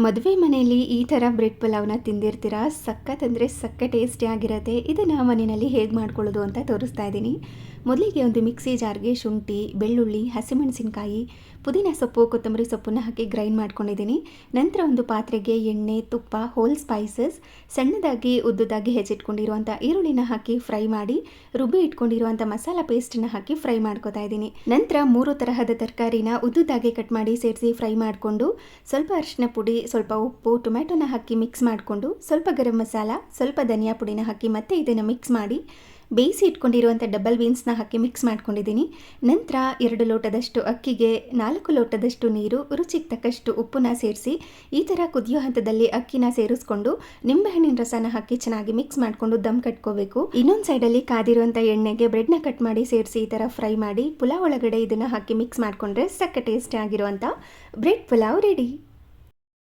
ಮದುವೆ ಮನೆಯಲ್ಲಿ ಈ ಥರ ಬ್ರೆಡ್ ಪಲಾವ್ನ ತಿಂದಿರ್ತೀರಾ. ಸಖತ್ ಅಂದರೆ ಸಖತ್ ಟೇಸ್ಟಿ ಆಗಿರುತ್ತೆ. ಇದನ್ನು ಮನೆಯಲ್ಲಿ ಹೇಗೆ ಮಾಡ್ಕೊಳ್ಳೋದು ಅಂತ ತೋರಿಸ್ತಾ ಇದ್ದೀನಿ. ಮೊದಲಿಗೆ ಒಂದು ಮಿಕ್ಸಿ ಜಾರ್ಗೆ ಶುಂಠಿ, ಬೆಳ್ಳುಳ್ಳಿ, ಹಸಿಮೆಣಸಿನಕಾಯಿ, ಪುದೀನ ಸೊಪ್ಪು, ಕೊತ್ತಂಬರಿ ಸೊಪ್ಪನ್ನು ಹಾಕಿ ಗ್ರೈಂಡ್ ಮಾಡ್ಕೊಂಡಿದ್ದೀನಿ. ನಂತರ ಒಂದು ಪಾತ್ರೆಗೆ ಎಣ್ಣೆ, ತುಪ್ಪ, ಹೋಲ್ ಸ್ಪೈಸಸ್, ಸಣ್ಣದಾಗಿ ಉದ್ದುದಾಗಿ ಹೆಚ್ಚಿಟ್ಕೊಂಡಿರುವಂಥ ಈರುಳ್ಳಿನ ಹಾಕಿ ಫ್ರೈ ಮಾಡಿ ರುಬ್ಬಿ ಇಟ್ಕೊಂಡಿರುವಂಥ ಮಸಾಲ ಪೇಸ್ಟನ್ನು ಹಾಕಿ ಫ್ರೈ ಮಾಡ್ಕೊತಾ ಇದ್ದೀನಿ. ನಂತರ 3 ತರಹದ ತರಕಾರಿನ ಉದ್ದುದಾಗಿ ಕಟ್ ಮಾಡಿ ಸೇರಿಸಿ ಫ್ರೈ ಮಾಡಿಕೊಂಡು ಸ್ವಲ್ಪ ಅರಿಶಿನ ಪುಡಿ, ಸ್ವಲ್ಪ ಉಪ್ಪು, ಟೊಮ್ಯಾಟೊನ ಹಾಕಿ ಮಿಕ್ಸ್ ಮಾಡಿಕೊಂಡು ಸ್ವಲ್ಪ ಗರಂ ಮಸಾಲ, ಸ್ವಲ್ಪ ಧನಿಯಾ ಪುಡಿನ ಹಾಕಿ ಮತ್ತೆ ಇದನ್ನು ಮಿಕ್ಸ್ ಮಾಡಿ ಬೇಯಿಸಿ ಇಟ್ಕೊಂಡಿರುವಂಥ ಡಬಲ್ ಬೀನ್ಸ್ನ ಹಾಕಿ ಮಿಕ್ಸ್ ಮಾಡ್ಕೊಂಡಿದ್ದೀನಿ. ನಂತರ 2 ಲೋಟದಷ್ಟು ಅಕ್ಕಿಗೆ 4 ಲೋಟದಷ್ಟು ನೀರು, ರುಚಿಗೆ ತಕ್ಕಷ್ಟು ಉಪ್ಪನ್ನ ಸೇರಿಸಿ ಈ ಥರ ಕುದಿಯೋ ಹಂತದಲ್ಲಿ ಅಕ್ಕಿನ ಸೇರಿಸ್ಕೊಂಡು ನಿಂಬೆಹಣ್ಣಿನ ರಸನ ಹಾಕಿ ಚೆನ್ನಾಗಿ ಮಿಕ್ಸ್ ಮಾಡಿಕೊಂಡು ದಮ್ ಕಟ್ಕೋಬೇಕು. ಇನ್ನೊಂದು ಸೈಡಲ್ಲಿ ಕಾದಿರುವಂಥ ಎಣ್ಣೆಗೆ ಬ್ರೆಡ್ನ ಕಟ್ ಮಾಡಿ ಸೇರಿಸಿ ಈ ಥರ ಫ್ರೈ ಮಾಡಿ ಪುಲಾವ್ ಒಳಗಡೆ ಇದನ್ನು ಹಾಕಿ ಮಿಕ್ಸ್ ಮಾಡಿಕೊಂಡ್ರೆ ಸಕ್ಕ ಟೇಸ್ಟಿ ಆಗಿರುವಂಥ ಬ್ರೆಡ್ ಪುಲಾವ್ ರೆಡಿ.